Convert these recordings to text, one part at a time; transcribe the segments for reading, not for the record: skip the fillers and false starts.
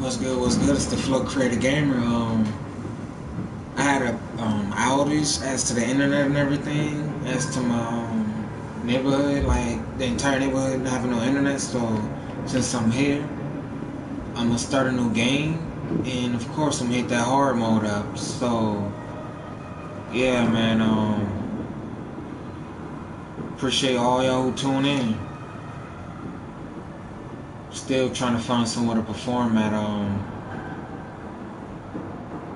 What's good? What's good? It's the Flow Creator Gamer. I had a outage as to the internet and everything, as to my neighborhood, like the entire neighborhood not having no internet. So since I'm here, I'm gonna start a new game, and of course I'm gonna hit that hard mode up. So yeah, man. Appreciate all y'all who tune in. Still trying to find somewhere to perform at.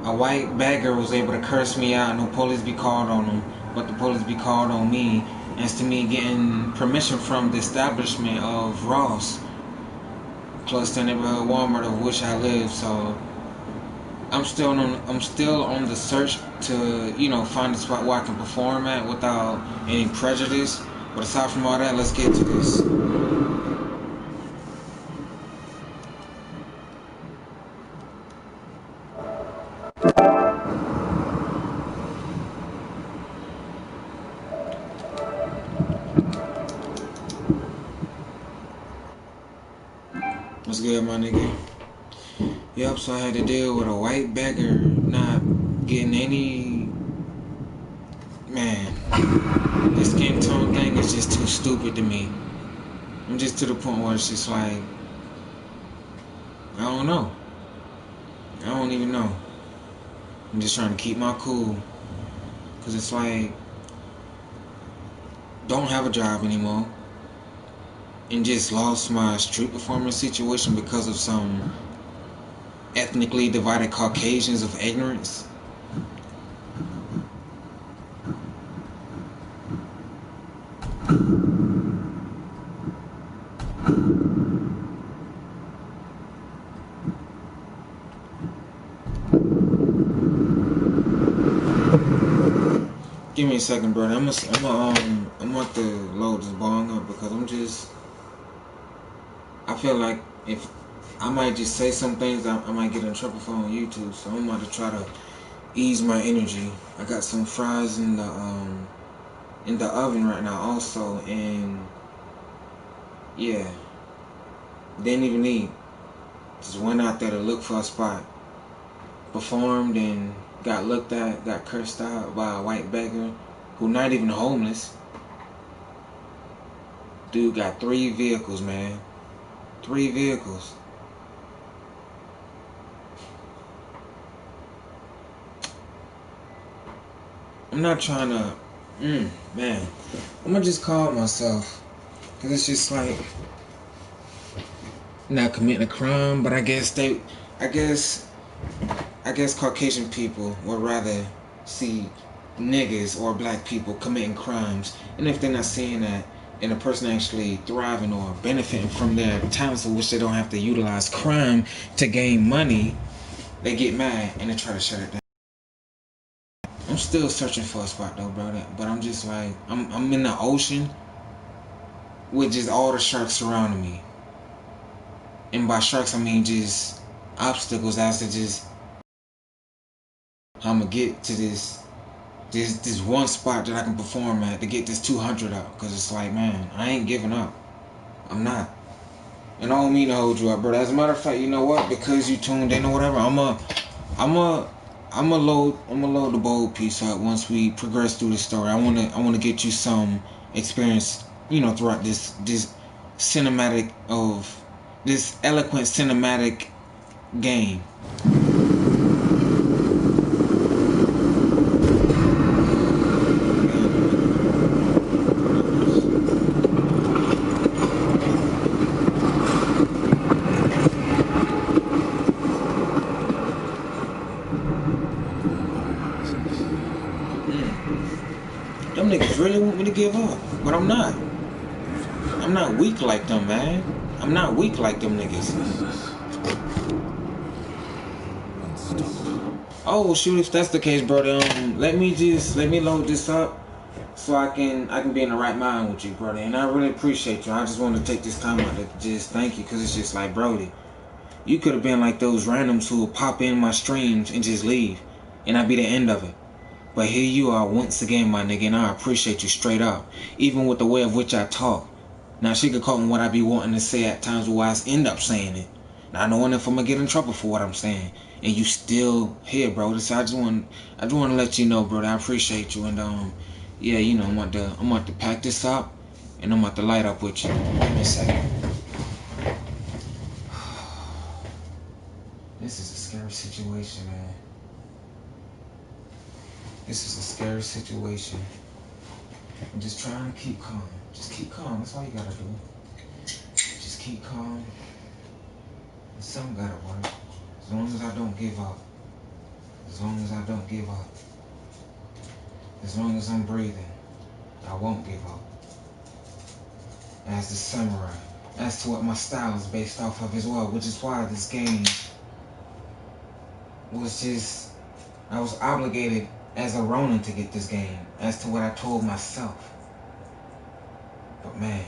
A white bagger was able to curse me out. No police be called on him, but the police be called on me. As to me getting permission from the establishment of Ross, close to the neighborhood Walmart of which I live. So I'm still on the search to find a spot where I can perform at without any prejudice. But aside from all that, let's get to this. What's good, my nigga? Yup, so I had to deal with a white beggar not getting any. Man, this skin tone thing is just too stupid to me. I'm just to the point where it's just like, I don't know. I don't even know. I'm just trying to keep my cool. Because it's like, don't have a job anymore. And just lost my street performance situation because of some ethnically divided Caucasians of ignorance. Give me a second, brother. I'm about to load this bong up because I feel like if I might just say some things, I might get in trouble for on YouTube. So I'm about to try to ease my energy. I got some fries in the oven right now also, and yeah, didn't even eat. Just went out there to look for a spot, performed, and got looked at, got cursed out by a white beggar who not even homeless. Dude got 3 vehicles, man. 3 vehicles. I'm not trying to, man. I'm gonna just call it myself, cause it's just like not committing a crime, but I guess Caucasian people would rather see niggas or black people committing crimes, and if they're not seeing that, and a person actually thriving or benefiting from their talents, of which they don't have to utilize crime to gain money, they get mad and they try to shut it down. I'm still searching for a spot though, brother. But I'm just like, I'm in the ocean with just all the sharks surrounding me. And by sharks, I mean just obstacles as to just how I'm gonna get to this one spot that I can perform at to get this 200 out. Cause it's like, man, I ain't giving up. I'm not. And I don't mean to hold you up, brother. As a matter of fact, you know what? Because you tuned in or whatever, I'm a load the bold piece up once we progress through the story. I wanna get you some experience, throughout this cinematic of this eloquent cinematic game. Them niggas really want me to give up, but I'm not. I'm not weak like them, man. I'm not weak like them niggas. Oh shoot, if that's the case, brother, let me load this up so I can be in the right mind with you, brother. And I really appreciate you. I just want to take this time out to just thank you, because it's just like, Brody, you could have been like those randoms who would pop in my streams and just leave, and I'd be the end of it. But here you are once again, my nigga, and I appreciate you straight up, even with the way of which I talk. Now, she could call me what I be wanting to say at times, where I end up saying it. not knowing if I'm gonna get in trouble for what I'm saying. And you still here, bro. So I just want to let you know, bro, that I appreciate you. And yeah, you know, I'm about to pack this up, and I'm about to light up with you. Give me a second. This is a scary situation, man. This is a scary situation. I'm just trying to keep calm. Just keep calm. That's all you gotta do. Just keep calm. And something gotta work. As long as I don't give up. As long as I don't give up. As long as I'm breathing, I won't give up. As the samurai. As to what my style is based off of as well. Which is why this game was just... I was obligated as a Ronin to get this game. As to what I told myself. But man,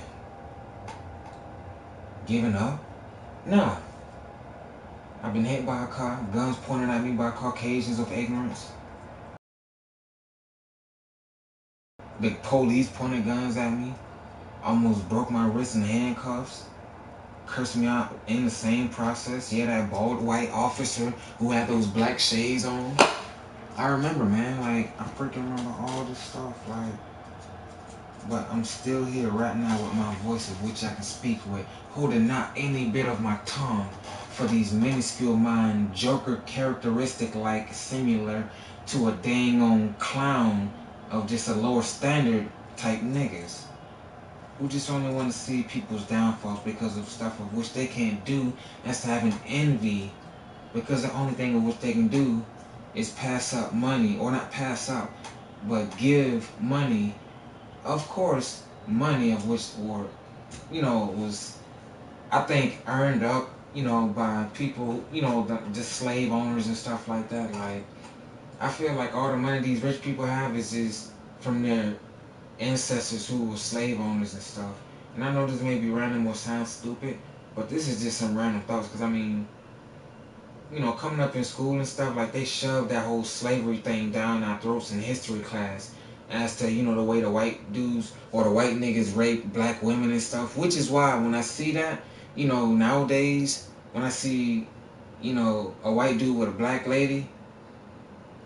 giving up? Nah. I've been hit by a car, guns pointed at me by Caucasians of ignorance. The police pointed guns at me. Almost broke my wrist in handcuffs. Cursed me out in the same process. Yeah, that bald white officer who had those black shades on. I remember, man, like, I freaking remember all this stuff, like, but I'm still here right now with my voice of which I can speak with, holding not any bit of my tongue for these minuscule mind joker characteristic like similar to a dang on clown of just a lower standard type niggas who just only want to see people's downfalls because of stuff of which they can't do, as to having envy, because the only thing of which they can do is pass up money, or not pass up, but give money. Of course, money of which were, you know, was, I think, earned up, you know, by people, you know, the slave owners and stuff like that. Like, I feel like all the money these rich people have is just from their ancestors who were slave owners and stuff. And I know this may be random or sound stupid, but this is just some random thoughts, because I mean, you know, coming up in school and stuff, like, they shoved that whole slavery thing down our throats in history class, as to, you know, the way the white dudes or the white niggas rape black women and stuff. Which is why when I see that, you know, nowadays, when I see, you know, a white dude with a black lady,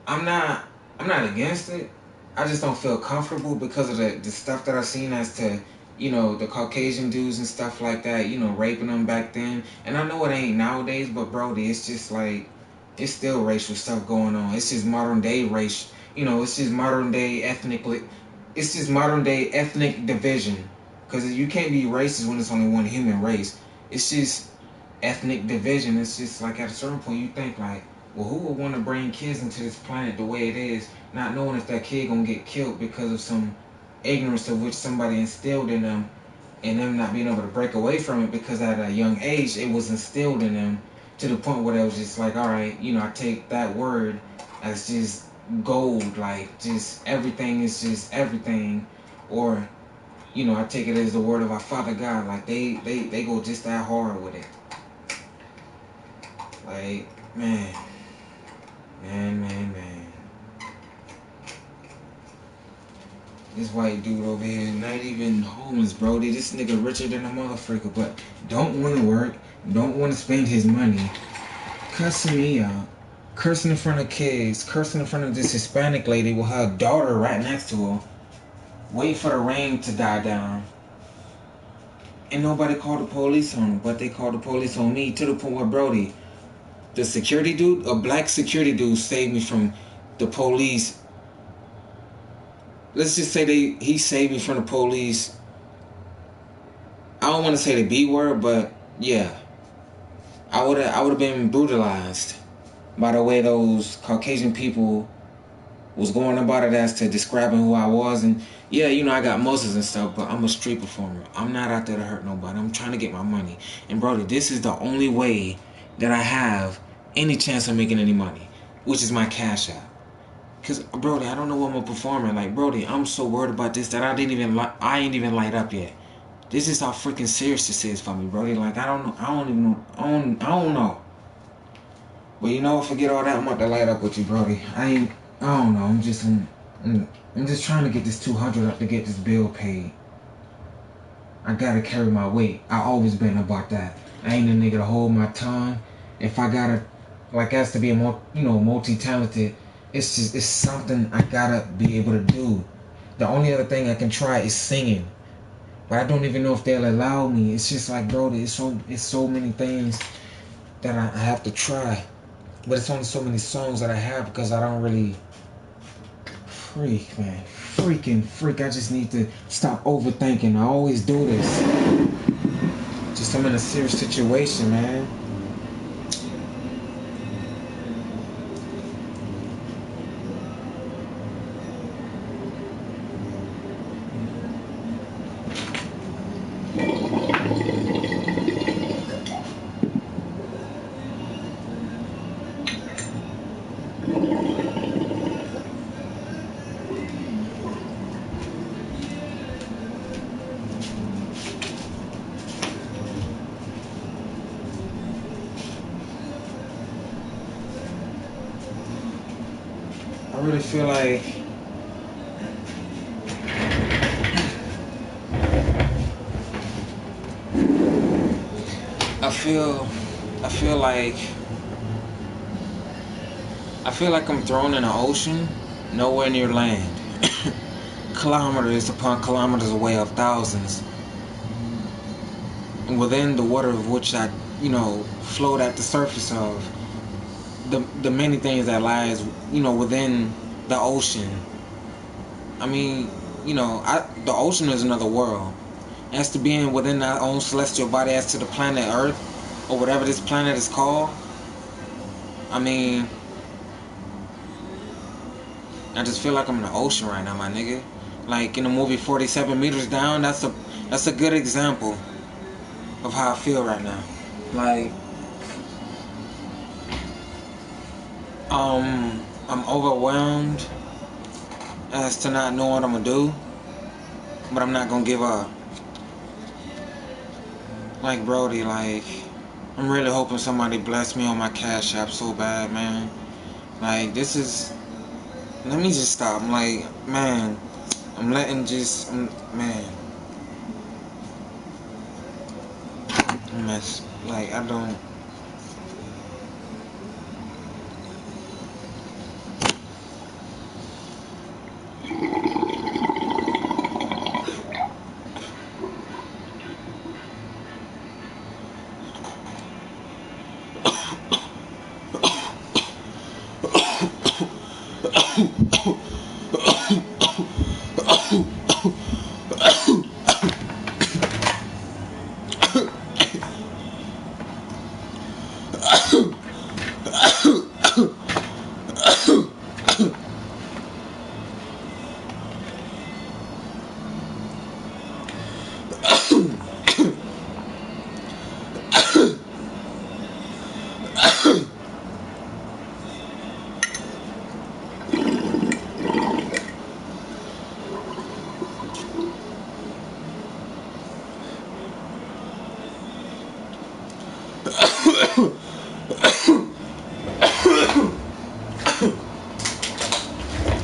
I'm not against it. I just don't feel comfortable because of the stuff that I've seen as to, you know, the Caucasian dudes and stuff like that, you know, raping them back then. And I know it ain't nowadays, but Brody, it's just like, it's still racial stuff going on. It's just modern day race. You know, it's just modern day ethnic division. Because you can't be racist when it's only one human race. It's just ethnic division. It's just like at a certain point you think like, well, who would want to bring kids into this planet the way it is, not knowing if that kid gonna get killed because of some ignorance of which somebody instilled in them, and them not being able to break away from it because at a young age it was instilled in them to the point where it was just like, all right, you know, I take that word as just gold, like just everything is just everything, or, you know, I take it as the word of our Father God. Like they go just that hard with it. Like, man. This white dude over here, not even homeless, bro. This nigga richer than a motherfucker, but don't want to work, don't want to spend his money, cussing me out, cursing in front of kids, cursing in front of this Hispanic lady with her daughter right next to her, wait for the rain to die down. And nobody called the police on him, but they called the police on me, to the point where, Brody, the security dude, a black security dude, saved me from the police. Let's just say he saved me from the police. I don't want to say the B word, but yeah, I would have been brutalized by the way those Caucasian people was going about it as to describing who I was. And yeah, you know, I got muscles and stuff, but I'm a street performer. I'm not out there to hurt nobody. I'm trying to get my money. And Brody, this is the only way that I have any chance of making any money, which is my Cashapp. Cause Brody, I don't know what I'm gonna perform at. Like, Brody, I'm so worried about this that I ain't even light up yet. This is how freaking serious this is for me, Brody. Like, I don't know. But you know, forget all that. I'm about to light up with you, Brody. I don't know. I'm just trying to get this 200 up to get this bill paid. I gotta carry my weight. I always been about that. I ain't a nigga to hold my tongue. If I gotta, like, as to be a more, multi-talented, it's something I gotta be able to do. The only other thing I can try is singing, but I don't even know if they'll allow me. It's just like, bro, it's so many things that I have to try, but it's only so many songs that I have because I don't really freak, man. Freak. I just need to stop overthinking. I always do this. Just I'm in a serious situation, man. I really feel like I feel like I'm thrown in an ocean, nowhere near land. Kilometers upon kilometers away of thousands. And within the water of which I, float at the surface of. The many things that lies, within the ocean. I mean, the ocean is another world. As to being within our own celestial body, as to the planet Earth, or whatever this planet is called, I mean, I just feel like I'm in the ocean right now, my nigga. Like in the movie 47 Meters Down, that's a good example of how I feel right now. Like, I'm overwhelmed as to not know what I'm gonna do, but I'm not gonna give up. Like, Brody, like, I'm really hoping somebody bless me on my Cashapp so bad, man. Like, this is, let me just stop. I'm like, man, I'm letting just, man, mess. Like, I don't.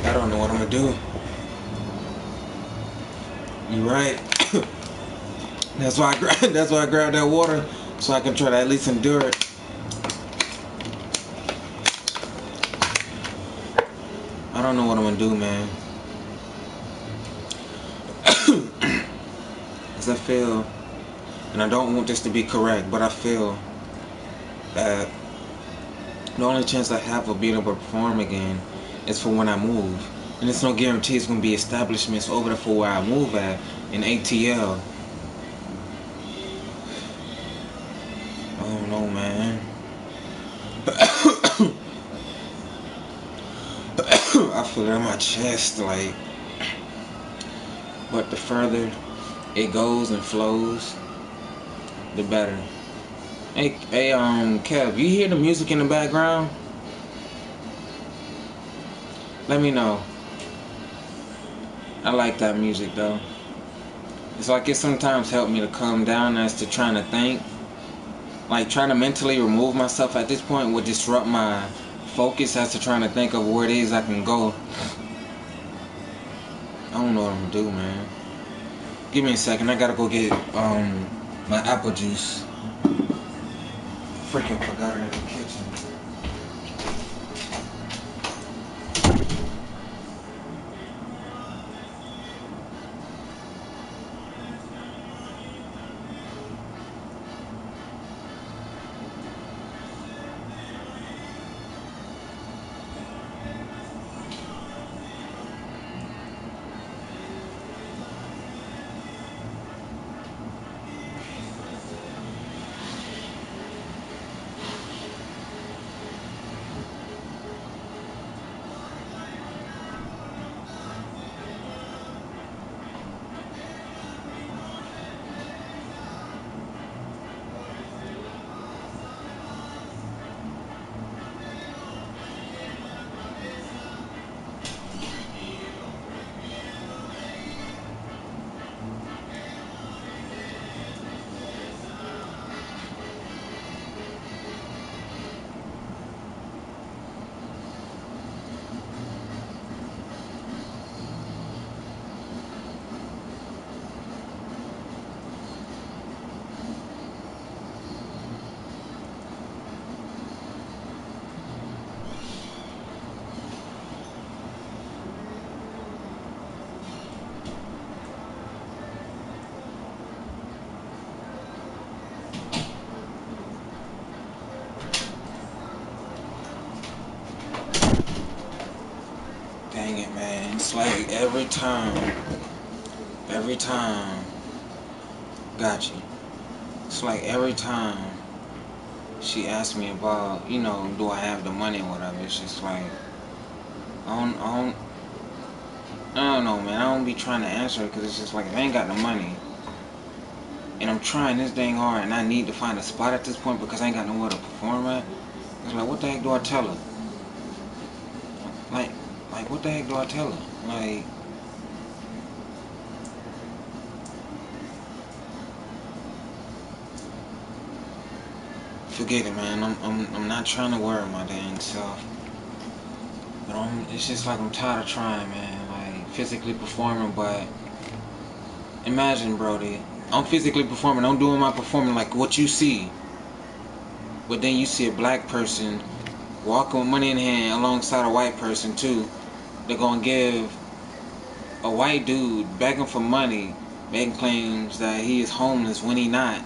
I don't know what I'm gonna do. You're right. That's why I grabbed that water, so I can try to at least endure it. I don't know what I'm gonna do, man. Cause I feel, and I don't want this to be correct, but I feel that the only chance I have of being able to perform again is for when I move. And it's no guarantee it's gonna be establishments over there for where I move at in ATL. I don't know, man. I feel it in my chest, like. But the further it goes and flows, the better. Hey, Kev, you hear the music in the background? Let me know. I like that music though. It's like it sometimes helped me to calm down as to trying to think. Like trying to mentally remove myself at this point would disrupt my focus as to trying to think of where it is I can go. I don't know what I'm gonna do, man. Give me a second, I gotta go get my apple juice. Freaking forgot her in the kitchen. Dang it, man. It's like every time, got you. It's like every time she asks me about, do I have the money or whatever, it's just like, I don't know, man. I don't be trying to answer it because it's just like, if I ain't got the money, and I'm trying this dang hard, and I need to find a spot at this point because I ain't got nowhere to perform at, it's like, what the heck do I tell her? Like, what the heck do I tell her? Like, forget it, man. I'm not trying to worry my dang self, but it's just like I'm tired of trying, man. Like, physically performing, but imagine, Brody, I'm physically performing. I'm doing my performing like what you see, but then you see a black person walking with money in hand alongside a white person too. They're gonna give a white dude begging for money, making claims that he is homeless when he not.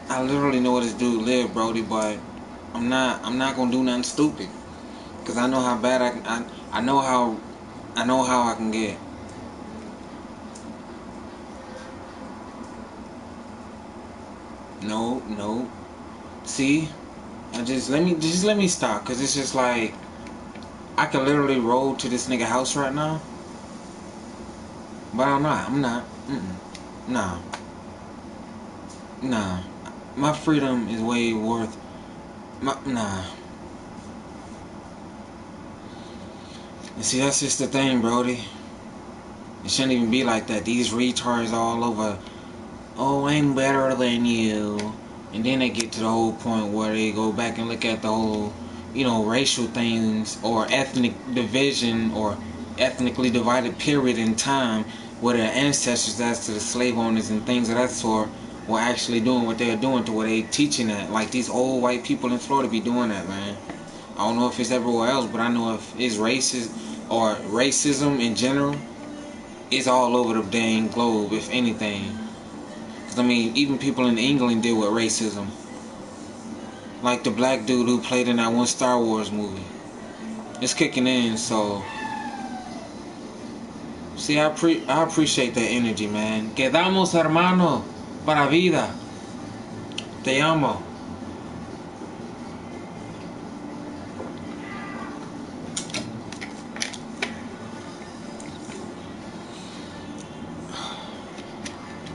I literally know where this dude live, Brody, but I'm not gonna do nothing stupid, cause I know how bad I know how I can get. No. See, let me stop, cause it's just like I could literally roll to this nigga house right now, but I'm not. Nah. Nah. My freedom is way worth. Nah. And see, that's just the thing, Brody. It shouldn't even be like that. These retards all over. Oh, I'm better than you. And then they get to the whole point where they go back and look at the whole, racial things or ethnic division or ethnically divided period in time where their ancestors, as to the slave owners and things of that sort, were actually doing what they were doing to where they teaching that. Like these old white people in Florida be doing that, man. I don't know if it's everywhere else, but I know if it's racist or racism in general, it's all over the dang globe, if anything. Cause I mean, even people in England deal with racism. Like the black dude who played in that one Star Wars movie. It's kicking in, so. See, I appreciate that energy, man. Quedamos, hermano, para vida. Te amo.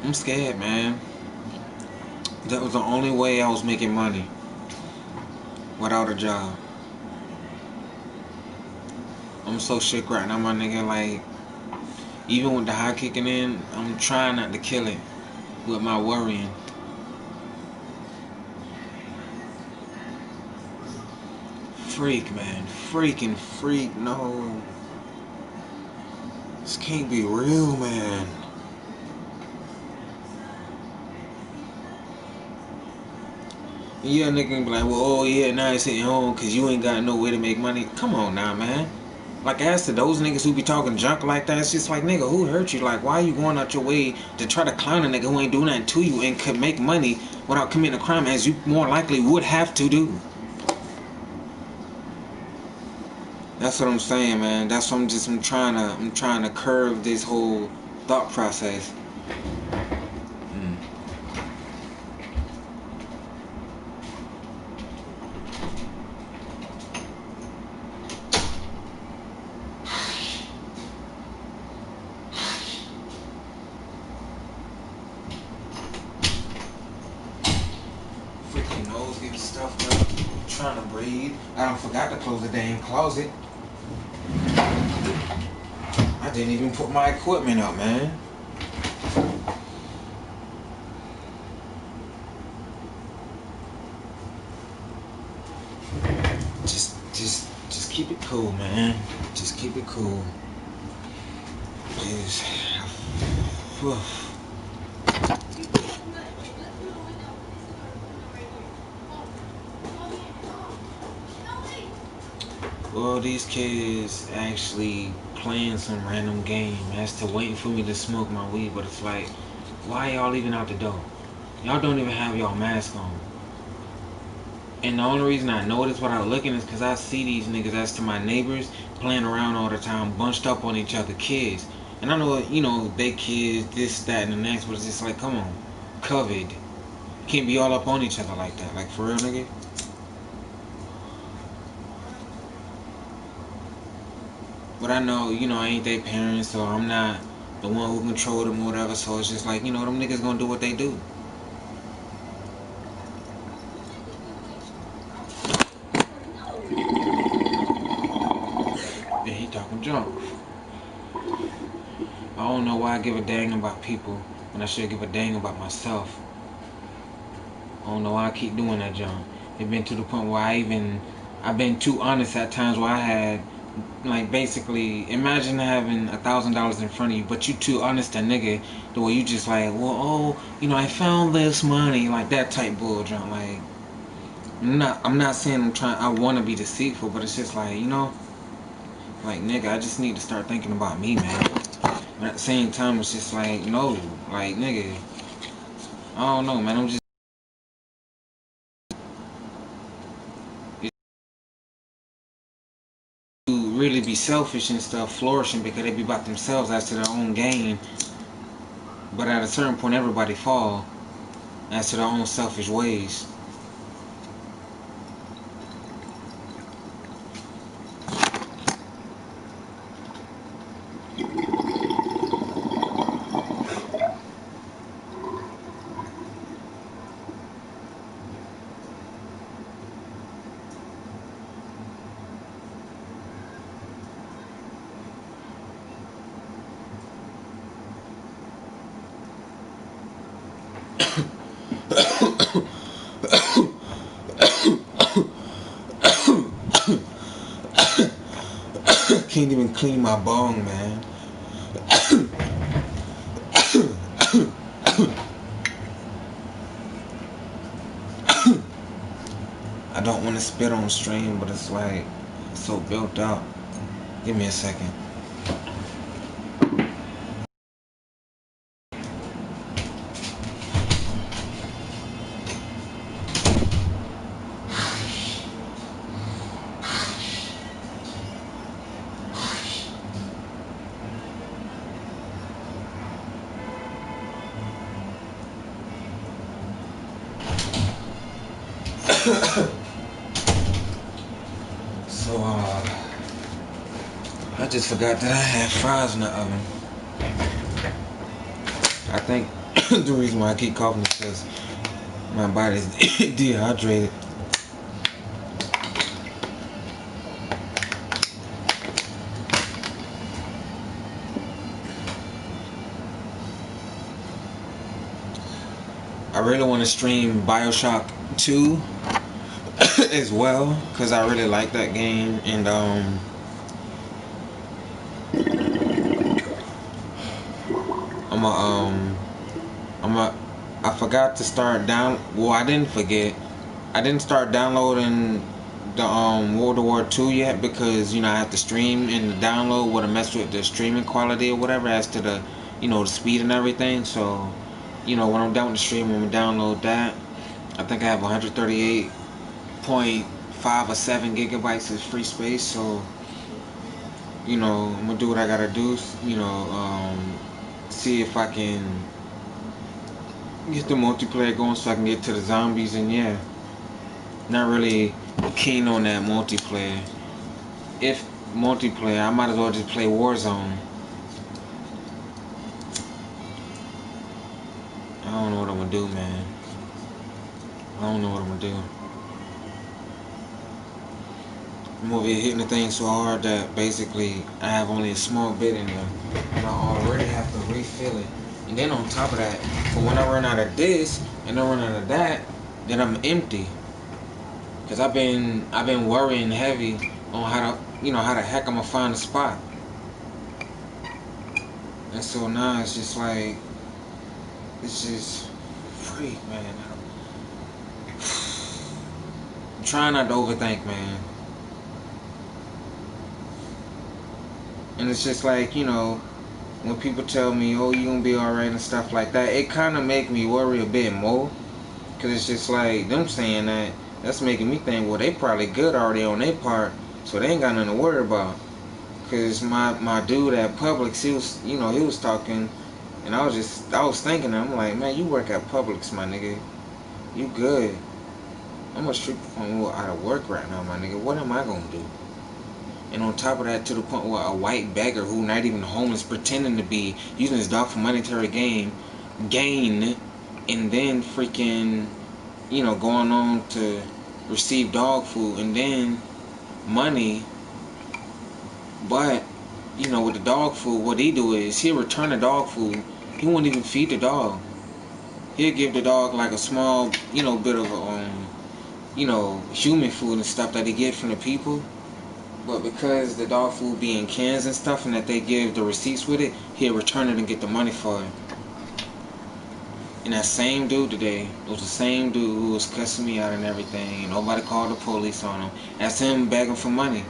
I'm scared, man. That was the only way I was making money without a job. I'm so shook right now, my nigga. Like, even with the high kicking in, I'm trying not to kill it with my worrying. Freak, man. Freaking freak. No. This can't be real, man. Yeah, nigga can be like, well, oh yeah, now it's hitting home because you ain't got no way to make money. Come on now, man. Like, as to those niggas who be talking junk like that, it's just like, nigga, who hurt you? Like, why are you going out your way to try to clown a nigga who ain't doing nothing to you and could make money without committing a crime, as you more likely would have to do? That's what I'm saying, man. That's what I'm trying to curve this whole thought process. Mm. Freaking nose getting stuffed up. Trying to breathe. I don't forgot to close the damn closet. I didn't even put my equipment up, man. Just keep it cool, man. Just keep it cool. Jeez. Well, these kids actually playing some random game as to waiting for me to smoke my weed, but it's like, why y'all even out the door? Y'all don't even have y'all mask on. And the only reason I notice without looking is because I see these niggas as to my neighbors playing around all the time, bunched up on each other, kids. And I know, they kids, this, that, and the next, but it's just like, come on, COVID. Can't be all up on each other like that. Like, for real, nigga? But I know, I ain't their parents, so I'm not the one who control them or whatever. So it's just like, them niggas gonna do what they do. Yeah, he talking junk. I don't know why I give a dang about people when I should give a dang about myself. I don't know why I keep doing that junk. It been to the point where I've been too honest at times where I had, like, basically, imagine having $1,000 in front of you, but you too honest a nigga, the way you just like, well, I found this money, like that type bull junk. Like, I'm not saying I want to be deceitful, but it's just like, like, nigga, I just need to start thinking about me, man. But at the same time, it's just like, no, like, nigga, I don't know, man. I'm just to really be selfish and stuff, flourishing because they be about themselves as to their own gain. But at a certain point, everybody fall as to their own selfish ways. Can't even clean my bong, man. I don't want to spit on stream, but it's like so built up. Give me a second. So, I just forgot that I had fries in the oven. I think the reason why I keep coughing is because my body's dehydrated. I really want to stream Bioshock 2 as well, because I really like that game. And I forgot to start down. Well, I didn't forget. I didn't start downloading the World War II yet because I have to stream, and the download would have messed with the streaming quality or whatever as to the the speed and everything. So when I'm done with the stream, I'm gonna download that. I think I have 138.5 or 7 gigabytes of free space. So I'm gonna do what I gotta do. See if I can get the multiplayer going so I can get to the zombies. And yeah, not really keen on that multiplayer. If multiplayer, I might as well just play Warzone. I don't know what I'm gonna do, man. I don't know what I'm gonna do. I'm over here hitting the thing so hard that basically I have only a small bit in there, and I already have to refill it. And then on top of that, for when I run out of this and I run out of that, then I'm empty. Cause I've been worrying heavy on how the heck I'm gonna find a spot. And so now it's just like, it's just freak, man. I'm trying not to overthink, man. And it's just like, when people tell me, oh, you gonna be alright and stuff like that, it kind of make me worry a bit more. Cause it's just like, them saying that, that's making me think, well, they probably good already on their part, so they ain't got nothing to worry about. Cause my dude at Publix, he was, he was talking, and I was thinking, I'm like, man, you work at Publix, my nigga, you good. I'm a street performer out of work right now, my nigga. What am I gonna do? And on top of that, to the point where a white beggar who not even homeless, pretending to be, using his dog for monetary gain, and then freaking, going on to receive dog food and then money. But, with the dog food, what he do is he'll return the dog food. He won't even feed the dog. He'll give the dog like a small, bit of human food and stuff that they get from the people. But because the dog food be in cans and stuff, and that they give the receipts with it, he'll return it and get the money for it. And that same dude today, it was the same dude who was cussing me out and everything, and nobody called the police on him. That's him begging for money.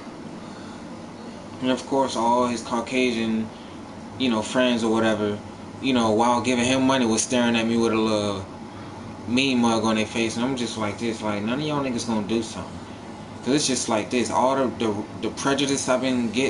And of course, all his Caucasian, friends or whatever, while giving him money, was staring at me with a little mean mug on their face. And I'm just like this, like, none of y'all niggas gonna do something. Cause it's just like this, all the prejudice I've been getting